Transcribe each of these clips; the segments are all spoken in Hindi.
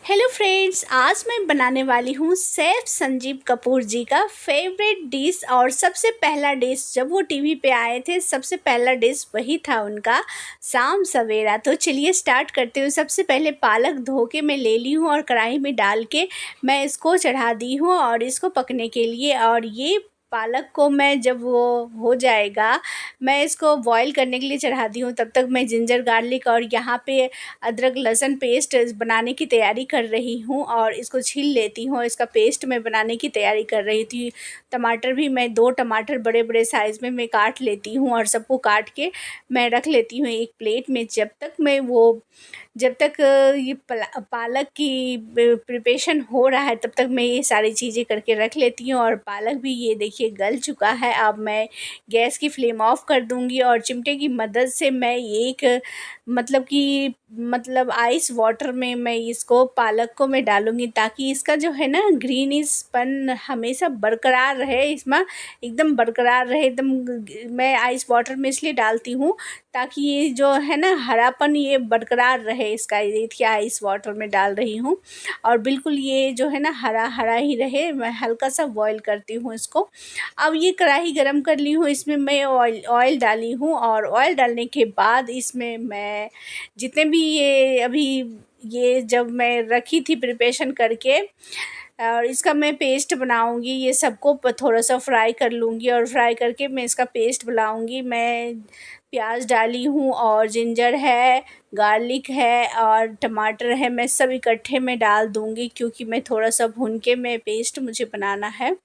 हेलो फ्रेंड्स, आज मैं बनाने वाली हूँ शेफ़ संजीव कपूर जी का फेवरेट डिश। और सबसे पहला डिश जब वो टीवी पे आए थे, सबसे पहला डिश वही था उनका, शाम सवेरा। तो चलिए स्टार्ट करते हूँ। सबसे पहले पालक धो के मैं ले ली हूँ और कढ़ाई में डाल के मैं इसको चढ़ा दी हूँ और इसको पकने के लिए। और ये पालक को मैं जब वो हो जाएगा, मैं इसको बॉईल करने के लिए चढ़ा दी हूँ। तब तक मैं जिंजर गार्लिक और यहाँ पे अदरक लहसुन पेस्ट बनाने की तैयारी कर रही हूँ और इसको छील लेती हूँ। इसका पेस्ट मैं बनाने की तैयारी कर रही थी। टमाटर भी मैं 2 टमाटर बड़े बड़े साइज़ में मैं काट लेती हूँ और सबको काट के मैं रख लेती हूँ एक प्लेट में। जब तक ये पालक की प्रिपरेशन हो रहा है, तब तक मैं ये सारी चीज़ें करके रख लेती हूँ। और पालक भी ये देखिए गल चुका है। अब मैं गैस की फ्लेम ऑफ कर दूँगी और चिमटे की मदद से मैं एक मतलब आइस वाटर में मैं इसको पालक को मैं डालूँगी, ताकि इसका जो है ना ग्रीनिशपन हमेशा बरकरार रहे, इसमें एकदम बरकरार रहे एकदम। मैं आइस वाटर में इसलिए डालती हूँ ताकि ये जो है ना हरापन ये बरकरार रहे इसका। ये देखिए आइस वाटर में डाल रही हूँ और बिल्कुल ये जो है ना हरा हरा ही रहे। मैं हल्का सा बॉईल करती हूँ इसको। अब ये कढ़ाई गरम कर ली हूँ, इसमें मैं ऑयल डाली हूँ और ऑयल डालने के बाद इसमें मैं जितने भी ये जब मैं रखी थी प्रिपरेशन करके और इसका मैं पेस्ट बनाऊंगी, ये सबको थोड़ा सा फ्राई कर लूँगी और फ्राई करके मैं इसका पेस्ट बनाऊंगी। मैं प्याज डाली हूँ और जिंजर है, गार्लिक है और टमाटर है, मैं सब इकट्ठे में डाल दूँगी, क्योंकि मैं थोड़ा सा भून के मैं पेस्ट मुझे बनाना है।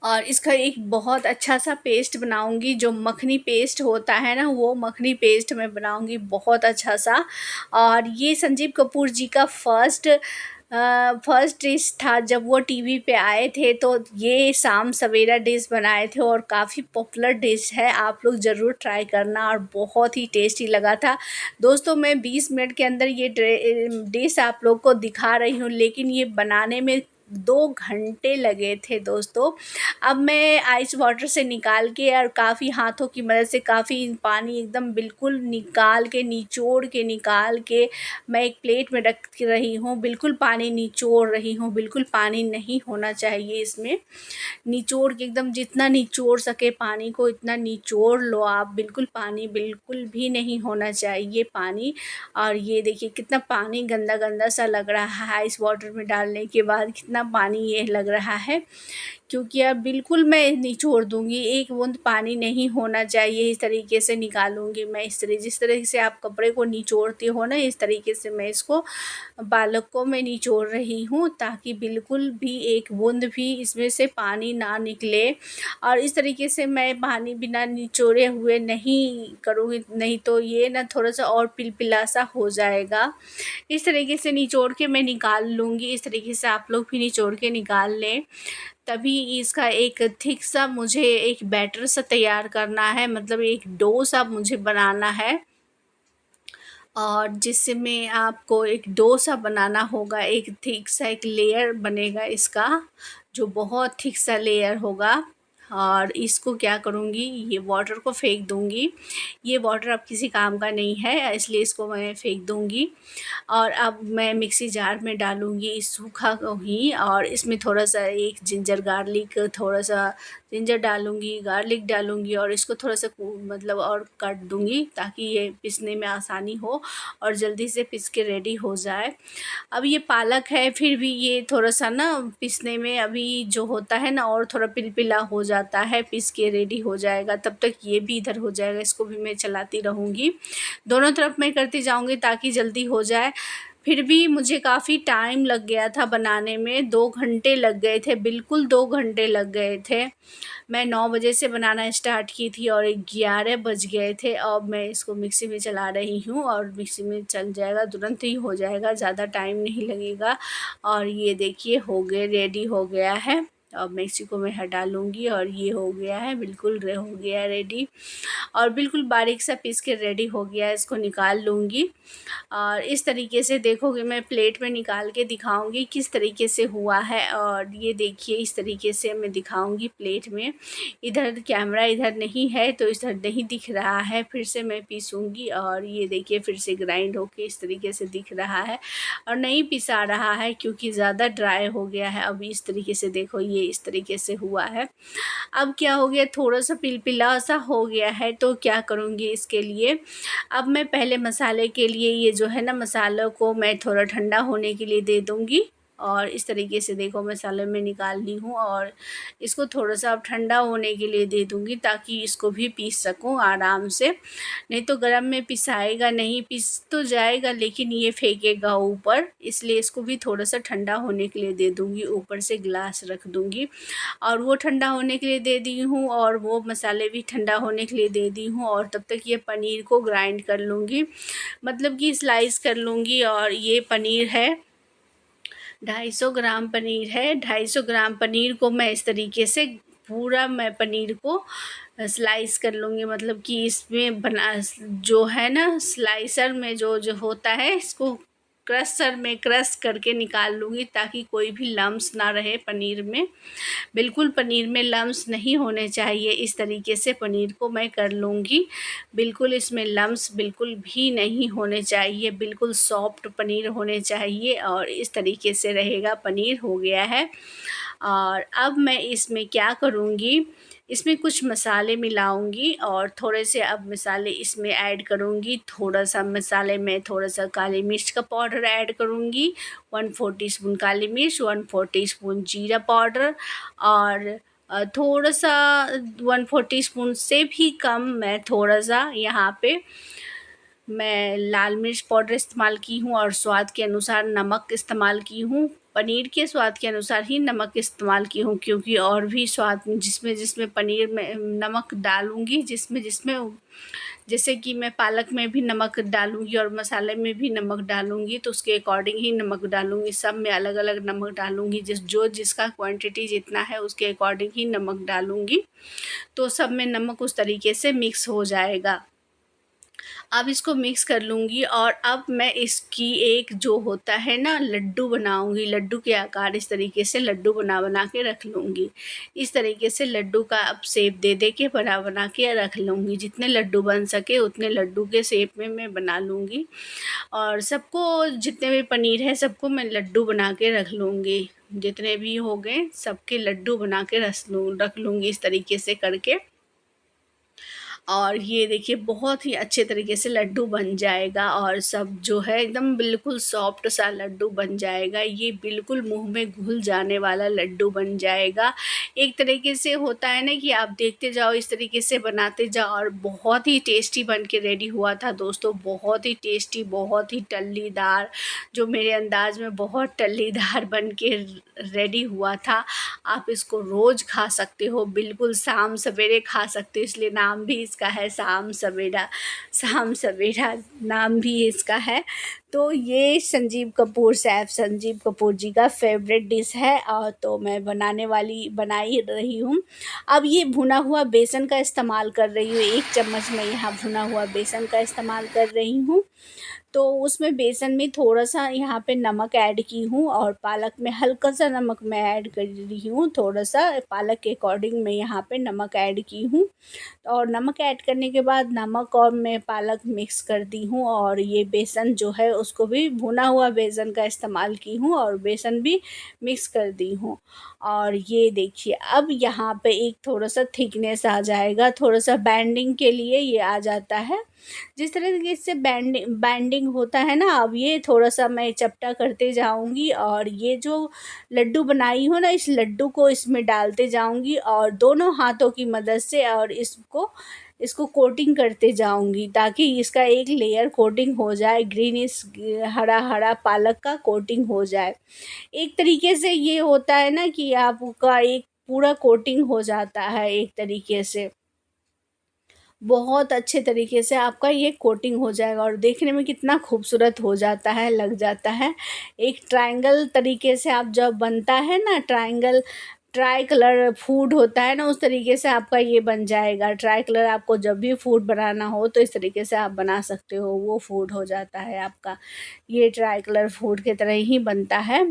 और इसका एक बहुत अच्छा सा पेस्ट बनाऊंगी, जो मखनी पेस्ट होता है ना, वो मखनी पेस्ट मैं बनाऊंगी बहुत अच्छा सा। और ये संजीव कपूर जी का फर्स्ट डिश था जब वो टीवी पे आए थे, तो ये शाम सवेरा डिश बनाए थे और काफ़ी पॉपुलर डिश है। आप लोग ज़रूर ट्राई करना और बहुत ही टेस्टी लगा था। दोस्तों, मैं 20 मिनट के अंदर ये डिश आप लोग को दिखा रही हूँ, लेकिन ये बनाने में 2 घंटे लगे थे दोस्तों। अब मैं आइस वाटर से निकाल के और काफ़ी हाथों की मदद से काफ़ी पानी एकदम बिल्कुल निकाल के निचोड़ के निकाल के मैं एक प्लेट में रख रही हूँ। बिल्कुल पानी निचोड़ रही हूँ, बिल्कुल पानी नहीं होना चाहिए इसमें। निचोड़ के एकदम जितना निचोड़ सके पानी को इतना निचोड़ लो आप। बिल्कुल पानी बिल्कुल भी नहीं होना चाहिए पानी। और ये देखिए कितना पानी गंदा गंदा सा लग रहा है आइस वाटर में डालने के बाद, कितना पानी ये लग रहा है। क्योंकि अब बिल्कुल मैं निचोड़ दूँगी, एक बूँद पानी नहीं होना चाहिए। इस तरीके से निकालूँगी मैं, जिस तरह से आप कपड़े को निचोड़ते हो ना, इस तरीके से मैं इसको पालक को मैं निचोड़ रही हूँ, ताकि बिल्कुल भी एक बूँद भी इसमें से पानी ना निकले। और इस तरीके से मैं पानी बिना निचोड़े हुए नहीं करूँगी, नहीं तो ये ना थोड़ा सा और पिलपिला सा हो जाएगा। इस तरीके से निचोड़ के मैं निकाल लूँगी। इस तरीके से आप लोग भी निचोड़ के निकाल लें। तभी इसका एक थिक सा मुझे एक बैटर सा तैयार करना है, मतलब एक डो सा मुझे बनाना है। और जिससे मैं आपको एक डो सा बनाना होगा, एक थिक सा एक लेयर बनेगा इसका, जो बहुत थिक सा लेयर होगा। और इसको क्या करूँगी, ये वाटर को फेंक दूँगी। ये वाटर अब किसी काम का नहीं है, इसलिए इसको मैं फेंक दूँगी। और अब मैं मिक्सी जार में डालूँगी इस सूखा को ही, और इसमें थोड़ा सा एक जिंजर गार्लिक, थोड़ा सा जिंजर डालूँगी, गार्लिक डालूँगी और इसको थोड़ा सा मतलब और काट दूँगी, ताकि ये पीसने में आसानी हो और जल्दी से पीस के रेडी हो जाए। अब ये पालक है, फिर भी ये थोड़ा सा ना पीसने में अभी जो होता है ना, और थोड़ा पिलपिला हो जाता है, पीस के रेडी हो जाएगा। तब तक ये भी इधर हो जाएगा, इसको भी मैं चलाती रहूँगी। दोनों तरफ मैं करती जाऊँगी ताकि जल्दी हो जाए। फिर भी मुझे काफ़ी टाइम लग गया था बनाने में, 2 घंटे लग गए थे, बिल्कुल 2 घंटे लग गए थे। मैं 9 बजे से बनाना स्टार्ट की थी और 11 बज गए थे। अब मैं इसको मिक्सी में चला रही हूँ और मिक्सी में चल जाएगा, तुरंत ही हो जाएगा, ज़्यादा टाइम नहीं लगेगा। और ये देखिए हो गए, रेडी हो गया है। अब मेक्सिको में हटा लूँगी और ये हो गया है, बिल्कुल हो गया है रेडी, और बिल्कुल बारीक सा पीस के रेडी हो गया है। इसको निकाल लूँगी और इस तरीके से देखोगे, मैं प्लेट में निकाल के दिखाऊंगी किस तरीके से हुआ है। और ये देखिए, इस तरीके से मैं दिखाऊंगी प्लेट में। इधर कैमरा इधर नहीं है तो इधर नहीं दिख रहा है। फिर से मैं पीसूँगी और ये देखिए फिर से ग्राइंड होके इस तरीके से दिख रहा है, और नहीं पिसा रहा है क्योंकि ज़्यादा ड्राई हो गया है। अब इस तरीके से देखो, ये इस तरीके से हुआ है। अब क्या हो गया, थोड़ा सा पिलपिला सा हो गया है, तो क्या करूँगी इसके लिए, अब मैं पहले मसाले के लिए ये जो है ना, मसालों को मैं थोड़ा ठंडा होने के लिए दे दूँगी। और इस तरीके से देखो मसाले में निकाल ली हूँ और इसको थोड़ा सा अब ठंडा होने के लिए दे दूँगी, ताकि इसको भी पीस सकूँ आराम से। नहीं तो गरम में पिसाएगा नहीं, पीस तो जाएगा लेकिन ये फेंकेगा ऊपर, इसलिए इसको भी थोड़ा सा ठंडा होने के लिए दे दूँगी। ऊपर से ग्लास रख दूँगी और वो ठंडा होने के लिए दे दी हूँ, और वो मसाले भी ठंडा होने के लिए दे दी हूँ। और तब तक ये पनीर को ग्राइंड कर लूँगी, मतलब कि स्लाइस कर लूँगी। और ये पनीर है, 250 ग्राम पनीर है। 250 ग्राम पनीर को मैं इस तरीके से पूरा मैं पनीर को स्लाइस कर लूँगी, मतलब कि इसमें बना जो है ना, स्लाइसर में जो जो होता है, इसको क्रशर में क्रश करके निकाल लूँगी, ताकि कोई भी लम्स ना रहे पनीर में। बिल्कुल पनीर में लम्स नहीं होने चाहिए। इस तरीके से पनीर को मैं कर लूँगी, बिल्कुल इसमें लम्स बिल्कुल भी नहीं होने चाहिए, बिल्कुल सॉफ्ट पनीर होने चाहिए। और इस तरीके से रहेगा, पनीर हो गया है। और अब मैं इसमें क्या करूँगी, इसमें कुछ मसाले मिलाऊंगी और थोड़े से अब मसाले इसमें ऐड करूँगी। थोड़ा सा मसाले में थोड़ा सा काली मिर्च का पाउडर ऐड करूँगी, 1/4 टीस्पून काली मिर्च, 1/4 टीस्पून जीरा पाउडर, और थोड़ा सा 1/4 टीस्पून से भी कम मैं थोड़ा सा यहाँ पे मैं लाल मिर्च पाउडर इस्तेमाल की हूँ, और स्वाद के अनुसार नमक इस्तेमाल की हूँ। पनीर के स्वाद के अनुसार ही नमक इस्तेमाल की हूँ, क्योंकि और भी स्वाद जिसमें जिसमें पनीर में नमक डालूँगी, जिसमें जिसमें जैसे कि मैं पालक में भी नमक डालूँगी और मसाले में भी नमक डालूँगी, तो उसके अकॉर्डिंग ही नमक डालूँगी। सब में अलग अलग नमक डालूँगी, जिसका क्वांटिटी जितना है उसके अकॉर्डिंग ही नमक डालूँगी, तो सब में नमक उस तरीके से मिक्स हो जाएगा। अब इसको मिक्स कर लूँगी, और अब मैं इसकी एक जो होता है ना, लड्डू बनाऊँगी। लड्डू के आकार इस तरीके से लड्डू बना बना के रख लूँगी। इस तरीके से लड्डू का अब शेप दे दे के बना बना के रख लूँगी। जितने लड्डू बन सके उतने लड्डू के शेप में मैं बना लूँगी, और सबको जितने भी पनीर है सबको मैं लड्डू बना के रख लूँगी। जितने भी हो गए सबके लड्डू बना के रख लूँगी इस तरीके से करके। और ये देखिए बहुत ही अच्छे तरीके से लड्डू बन जाएगा, और सब जो है एकदम बिल्कुल सॉफ्ट सा लड्डू बन जाएगा। ये बिल्कुल मुंह में घुल जाने वाला लड्डू बन जाएगा। एक तरीके से होता है ना कि आप देखते जाओ, इस तरीके से बनाते जाओ, और बहुत ही टेस्टी बन के रेडी हुआ था दोस्तों। बहुत ही टेस्टी, बहुत ही टल्लीदार, जो मेरे अंदाज में बहुत टल्लीदार बन के रेडी हुआ था। आप इसको रोज़ खा सकते हो, बिल्कुल शाम सवेरे खा सकते हो, इसलिए नाम भी इसका है शाम सवेरा। शाम सवेरा नाम भी इसका है। तो ये संजीव कपूर, सैफ संजीव कपूर जी का फेवरेट डिश है, और तो मैं बना ही रही हूँ। अब ये भुना हुआ बेसन का इस्तेमाल कर रही हूँ। 1 चम्मच मैं यहाँ भुना हुआ बेसन का इस्तेमाल कर रही हूँ। तो उसमें बेसन में थोड़ा सा यहाँ पे नमक ऐड की हूँ, और पालक में हल्का सा नमक मैं ऐड कर रही हूँ। थोड़ा सा पालक के अकॉर्डिंग मैं यहाँ पे नमक ऐड की हूँ, और नमक ऐड करने के बाद नमक और मैं पालक मिक्स कर दी हूँ, और ये बेसन जो है उसको भी भुना हुआ बेसन का इस्तेमाल की हूँ, और बेसन भी मिक्स कर दी हूँ। और ये देखिए अब यहाँ पे एक थोड़ा सा थिकनेस आ जाएगा, थोड़ा सा बैंडिंग के लिए ये आ जाता है। जिस तरीके से बैंडिंग होता है ना, अब ये थोड़ा सा मैं चपटा करते जाऊंगी, और ये जो लड्डू बनाई हूँ ना, इस लड्डू को इसमें डालते जाऊंगी, और दोनों हाथों की मदद से, और इसको कोटिंग करते जाऊंगी, ताकि इसका एक लेयर कोटिंग हो जाए, ग्रीनिश हरा हरा पालक का कोटिंग हो जाए। एक तरीके से ये होता है ना कि आपका एक पूरा कोटिंग हो जाता है, एक तरीके से बहुत अच्छे तरीके से आपका ये कोटिंग हो जाएगा, और देखने में कितना खूबसूरत हो जाता है, लग जाता है। एक ट्रायंगल तरीके से आप जब बनता है ना ट्रायंगल ट्राई कलर फूड होता है ना, उस तरीके से आपका ये बन जाएगा। ट्राई कलर आपको जब भी फूड बनाना हो तो इस तरीके से आप बना सकते हो, वो फूड हो जाता है आपका। ये ट्राई कलर फूड की तरह ही बनता है।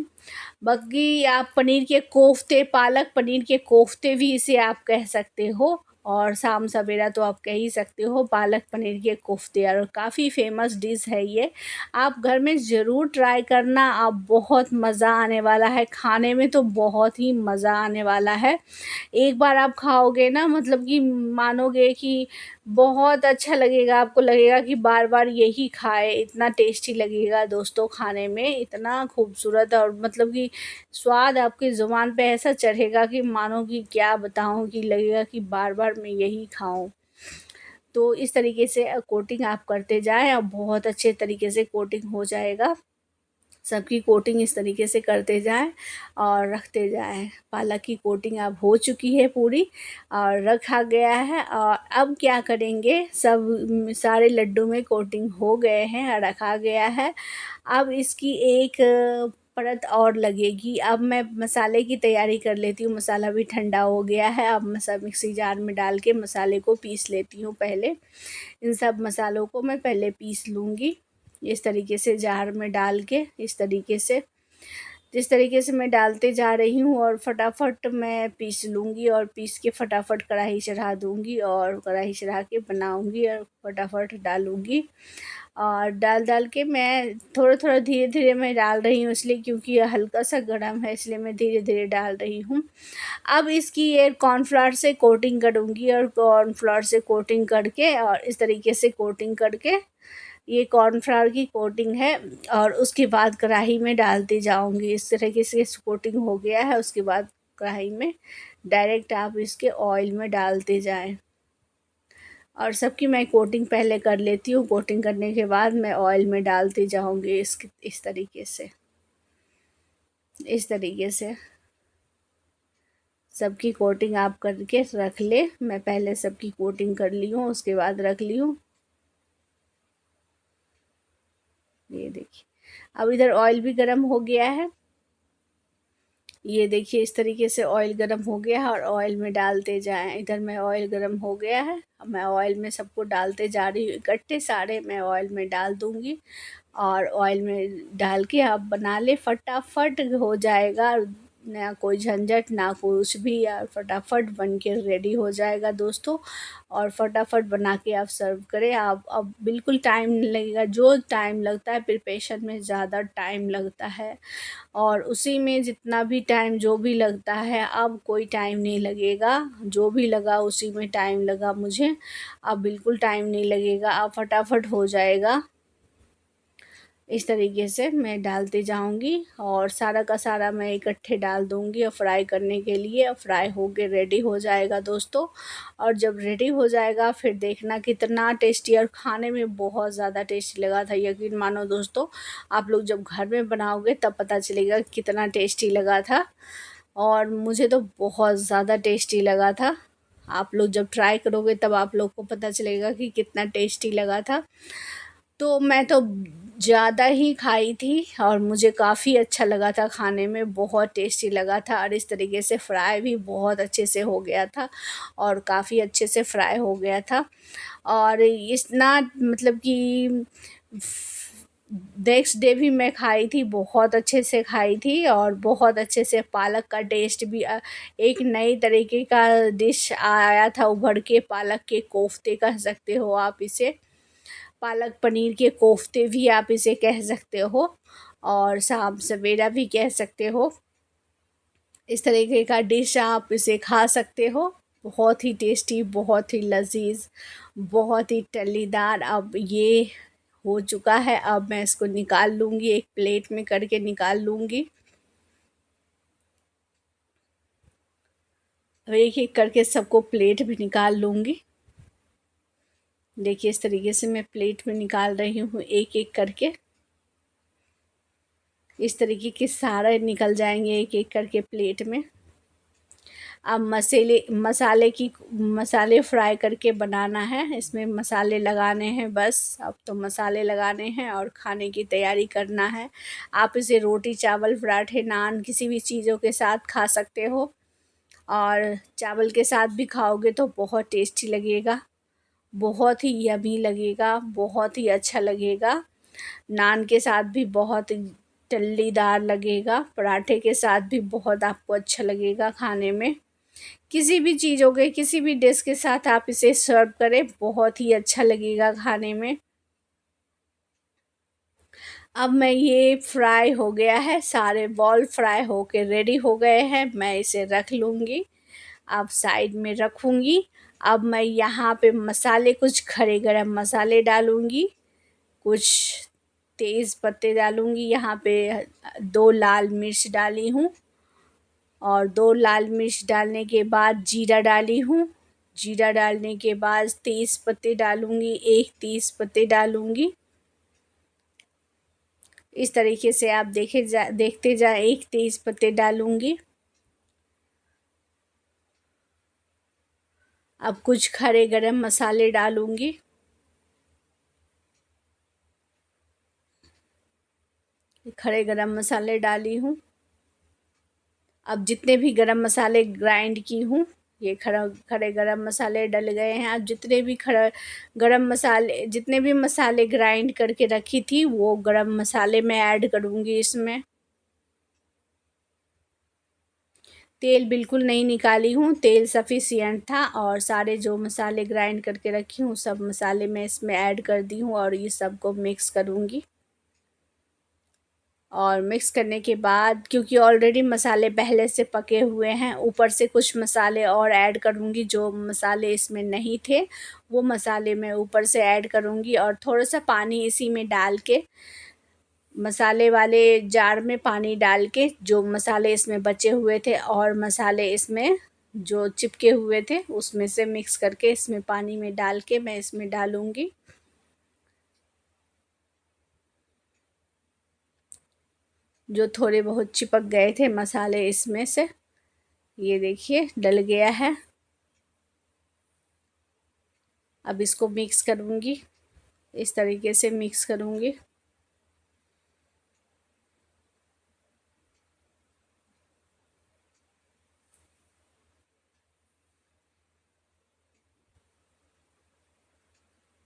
बाकी आप पनीर के कोफ्ते, पालक पनीर के कोफ्ते भी इसे आप कह सकते हो, और शाम सवेरा तो आप कह ही सकते हो पालक पनीर के कोफ्ते। और काफ़ी फेमस डिश है ये, आप घर में ज़रूर ट्राई करना। आप बहुत मज़ा आने वाला है, खाने में तो बहुत ही मज़ा आने वाला है। एक बार आप खाओगे ना, मतलब कि मानोगे कि बहुत अच्छा लगेगा, आपको लगेगा कि बार बार यही खाए, इतना टेस्टी लगेगा दोस्तों खाने में, इतना खूबसूरत। और मतलब कि स्वाद आपकी ज़ुबान पे ऐसा चढ़ेगा कि मानो कि क्या बताऊं, कि लगेगा कि बार बार मैं यही खाऊं। तो इस तरीके से कोटिंग आप करते जाएं और बहुत अच्छे तरीके से कोटिंग हो जाएगा। सबकी कोटिंग इस तरीके से करते जाएं और रखते जाएं। पालक की कोटिंग अब हो चुकी है पूरी और रखा गया है। और अब क्या करेंगे, सब सारे लड्डू में कोटिंग हो गए हैं और रखा गया है। अब इसकी एक परत और लगेगी। अब मैं मसाले की तैयारी कर लेती हूँ, मसाला भी ठंडा हो गया है। अब मिक्सी जार में डाल के मसाले को पीस लेती हूँ। पहले इन सब मसालों को मैं पहले पीस लूँगी, इस तरीके से जार में डाल के, इस तरीके से जिस तरीके से मैं डालते जा रही हूँ, और फटाफट मैं पीस लूँगी और पीस के फटाफट कढ़ाई चढ़ा दूँगी और कढ़ाई चढ़ा के बनाऊँगी और फटाफट डालूँगी। और डाल के मैं थोड़ा थोड़ा धीरे धीरे मैं डाल रही हूँ, इसलिए क्योंकि यह हल्का सा गर्म है, इसलिए मैं धीरे धीरे डाल रही हूँ। अब इसकी ये कॉर्नफ्लावर से कोटिंग करूँगी, और कॉर्नफ्लावर से कोटिंग करके और इस तरीके से कोटिंग करके, ये कॉर्नफ्लावर की कोटिंग है, और उसके बाद कढ़ाई में डालती जाऊंगी। इस तरीके से कोटिंग हो गया है, उसके बाद कढ़ाई में डायरेक्ट आप इसके ऑयल में डालते जाएं। और सबकी मैं कोटिंग पहले कर लेती हूँ, कोटिंग करने के बाद मैं ऑयल में डालती जाऊंगी इस तरीके से, इस तरीके से सबकी कोटिंग आप करके रख ले। मैं पहले सबकी कोटिंग कर ली हूँ, उसके बाद रख ली हूँ। ये देखिए, अब इधर ऑयल भी गर्म हो गया है। ये देखिए इस तरीके से ऑयल गर्म हो गया है और ऑयल में डालते जाएं। इधर मैं ऑयल गर्म हो गया है, अब मैं ऑयल में सबको डालते जा रही हूँ, इकट्ठे सारे मैं ऑयल में डाल दूँगी। और ऑयल में डाल के आप बना ले, फटाफट हो जाएगा, ना कोई झंझट ना कुछ भी, यार फटाफट बन के रेडी हो जाएगा दोस्तों। और फटाफट बना के आप सर्व करें। आप अब बिल्कुल टाइम नहीं लगेगा, जो टाइम लगता है प्रिपरेशन में ज़्यादा टाइम लगता है, और उसी में जितना भी टाइम जो भी लगता है अब कोई टाइम नहीं लगेगा। जो भी लगा उसी में टाइम लगा मुझे, अब बिल्कुल टाइम नहीं लगेगा, अब फटाफट हो जाएगा। इस तरीके से मैं डालती जाऊंगी और सारा का सारा मैं इकट्ठे डाल दूंगी और फ्राई करने के लिए, और फ्राई हो के रेडी हो जाएगा दोस्तों। और जब रेडी हो जाएगा फिर देखना कितना टेस्टी, और खाने में बहुत ज़्यादा टेस्टी लगा था, यकीन मानो दोस्तों। आप लोग जब घर में बनाओगे तब पता चलेगा कितना टेस्टी लगा था, और मुझे तो बहुत ज़्यादा टेस्टी लगा था। आप लोग जब ट्राई करोगे तब आप लोग को पता चलेगा कि कितना टेस्टी लगा था। तो मैं तो ज़्यादा ही खाई थी और मुझे काफ़ी अच्छा लगा था, खाने में बहुत टेस्टी लगा था। और इस तरीके से फ्राई भी बहुत अच्छे से हो गया था, और काफ़ी अच्छे से फ्राई हो गया था। और इतना मतलब कि नेक्स्ट डे भी मैं खाई थी, बहुत अच्छे से खाई थी, और बहुत अच्छे से पालक का टेस्ट भी एक नई तरीके का डिश आया था उभर के। पालक के कोफ्ते कह सकते हो आप इसे, पालक पनीर के कोफ्ते भी आप इसे कह सकते हो, और शाम सवेरा भी कह सकते हो। इस तरीके का डिश आप इसे खा सकते हो, बहुत ही टेस्टी, बहुत ही लजीज, बहुत ही टलीदार। अब ये हो चुका है, अब मैं इसको निकाल लूँगी, एक प्लेट में करके निकाल लूँगी। अब एक एक करके सबको प्लेट भी निकाल लूँगी। देखिए इस तरीके से मैं प्लेट में निकाल रही हूँ एक एक करके, इस तरीके के सारे निकल जाएंगे एक एक करके प्लेट में। अब मसाले फ्राई करके बनाना है, इसमें मसाले लगाने हैं बस। अब तो मसाले लगाने हैं और खाने की तैयारी करना है। आप इसे रोटी चावल पराठे नान किसी भी चीज़ों के साथ खा सकते हो। और चावल के साथ भी खाओगे तो बहुत टेस्टी लगेगा, बहुत ही यमी लगेगा, बहुत ही अच्छा लगेगा। नान के साथ भी बहुत टल्लीदार लगेगा, पराठे के साथ भी बहुत आपको अच्छा लगेगा खाने में। किसी भी चीज़ हो गई, किसी भी डिश के साथ आप इसे सर्व करें, बहुत ही अच्छा लगेगा खाने में। अब मैं ये फ्राई हो गया है, सारे बॉल फ्राई होके रेडी हो गए हैं, मैं इसे रख लूँगी। अब साइड में रखूँगी। अब मैं यहाँ पे मसाले, कुछ खड़े गरम मसाले डालूँगी, कुछ तेज़ पत्ते डालूँगी, यहाँ पे 2 लाल मिर्च डाली हूँ, और 2 लाल मिर्च डालने के बाद जीरा डाली हूँ। जीरा डालने के बाद तेज़ पत्ते डालूँगी, 1 तेज़ पत्ते डालूँगी। इस तरीके से आप देखते जाएं, 1 तेज़ पत्ते डालूँगी। अब कुछ खड़े गरम मसाले डालूँगी। खड़े गरम मसाले डाली हूँ। अब जितने भी गरम मसाले ग्राइंड की हूँ, ये खड़े गरम मसाले डल गए हैं। अब जितने भी गरम मसाले, जितने भी मसाले ग्राइंड करके रखी थी, वो गरम मसाले मैं ऐड करूँगी इसमें। तेल बिल्कुल नहीं निकाली हूँ, तेल सफिशिएंट था, और सारे जो मसाले ग्राइंड करके रखी हूँ, सब मसाले मैं इसमें ऐड कर दी हूँ, और ये सबको मिक्स करूँगी। और मिक्स करने के बाद, क्योंकि ऑलरेडी मसाले पहले से पके हुए हैं, ऊपर से कुछ मसाले और ऐड करूँगी, जो मसाले इसमें नहीं थे वो मसाले मैं ऊपर से ऐड करूँगी। और थोड़ा सा पानी इसी में डाल के, मसाले वाले जार में पानी डाल के, जो मसाले इसमें बचे हुए थे और मसाले इसमें जो चिपके हुए थे, उसमें से मिक्स करके इसमें पानी में डाल के मैं इसमें डालूँगी। जो थोड़े बहुत चिपक गए थे मसाले इसमें से, ये देखिए डल गया है। अब इसको मिक्स करूँगी, इस तरीके से मिक्स करूँगी।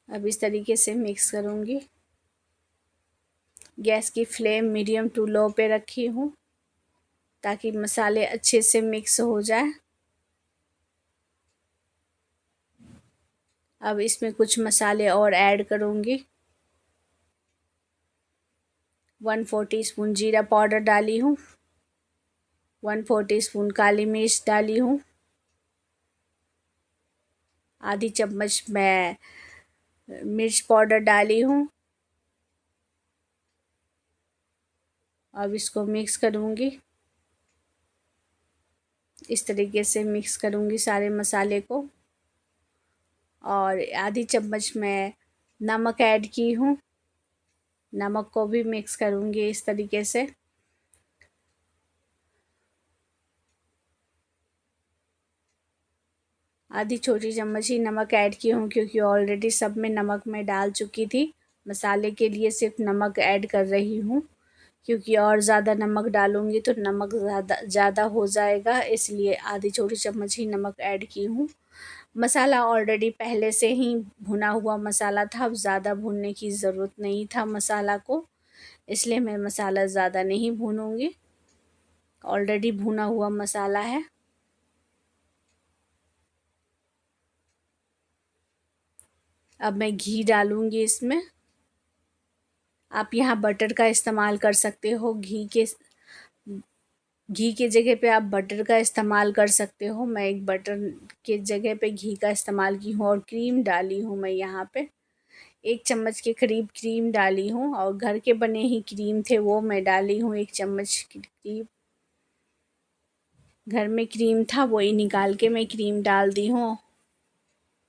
अब इस तरीके से मिक्स करूँगी। गैस की फ्लेम मीडियम टू लो पे रखी हूँ, ताकि मसाले अच्छे से मिक्स हो जाए। अब इसमें कुछ मसाले और ऐड करूँगी। 1/4 टीस्पून जीरा पाउडर डाली हूँ, 1/4 टीस्पून काली मिर्च डाली हूँ, आधी चम्मच मैं मिर्च पाउडर डाली हूँ। अब इसको मिक्स करूँगी, इस तरीके से मिक्स करूँगी सारे मसाले को। और आधी चम्मच मैं नमक ऐड की हूँ, नमक को भी मिक्स करूँगी इस तरीके से। आधी छोटी चम्मच ही नमक ऐड की हूँ, क्योंकि ऑलरेडी सब में नमक मैं डाल चुकी थी। मसाले के लिए सिर्फ नमक ऐड कर रही हूँ, क्योंकि और ज़्यादा नमक डालूँगी तो नमक ज़्यादा हो जाएगा, इसलिए आधी छोटी चम्मच ही नमक ऐड की हूँ। मसाला ऑलरेडी पहले से ही भुना हुआ मसाला था, अब ज़्यादा भूनने की ज़रूरत नहीं था मसाला को, इसलिए मैं मसाला ज़्यादा नहीं भूनूँगी, ऑलरेडी भुना हुआ मसाला है। अब मैं घी डालूँगी इसमें। आप यहाँ बटर का इस्तेमाल कर सकते हो, घी के जगह पे आप बटर का इस्तेमाल कर सकते हो। मैं एक बटर के जगह पे घी का इस्तेमाल की हूँ, और क्रीम डाली हूँ मैं यहाँ पे 1 चम्मच के करीब क्रीम डाली हूँ, और घर के बने ही क्रीम थे वो मैं डाली हूँ 1 चम्मच के करीब। घर में क्रीम था, वही निकाल के मैं क्रीम डाल दी हूँ।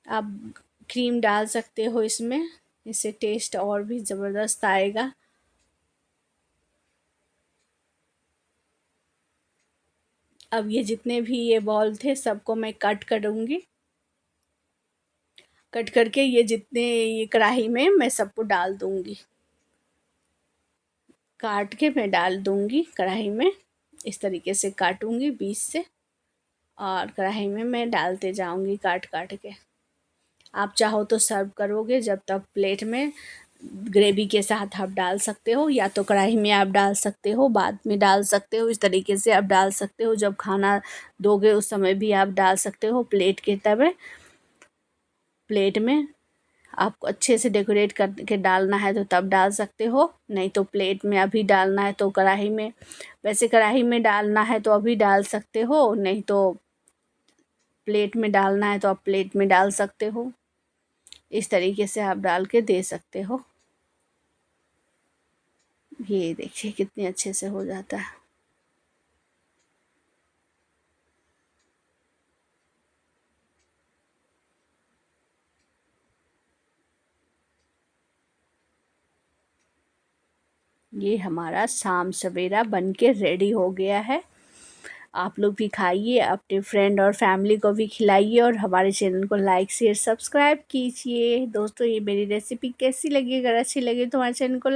आप क्रीम डाल सकते हो इसमें, इससे टेस्ट और भी ज़बरदस्त आएगा। अब ये जितने भी ये बॉल थे, सबको मैं कट करूँगी। कट करके ये जितने ये कढ़ाई में मैं सबको डाल दूँगी, काट के मैं डाल दूँगी कढ़ाई में। इस तरीके से काटूँगी बीच से। और कढ़ाई में मैं डालते जाऊंगी काट काट के। आप चाहो तो सर्व करोगे जब तक प्लेट में ग्रेवी के साथ आप डाल सकते हो, या तो कढ़ाई में आप डाल सकते हो, बाद में डाल सकते हो, इस तरीके से आप डाल सकते हो। जब खाना दोगे उस समय भी आप डाल सकते हो। प्लेट में आपको अच्छे से डेकोरेट करके डालना है तो तब डाल सकते हो, नहीं तो प्लेट में अभी डालना है तो कढ़ाई में, वैसे कढ़ाई में डालना है तो अभी डाल सकते हो, नहीं तो प्लेट में डालना है तो आप प्लेट में डाल सकते हो। इस तरीके से आप डाल के दे सकते हो। ये देखिए कितने अच्छे से हो जाता है। ये हमारा शाम सवेरा बन के रेडी हो गया है। आप लोग भी खाइए, अपने फ्रेंड और फैमिली को भी खिलाइए, और हमारे चैनल को लाइक शेयर सब्सक्राइब कीजिए। दोस्तों, ये मेरी रेसिपी कैसी लगी? अगर अच्छी लगी तो हमारे चैनल को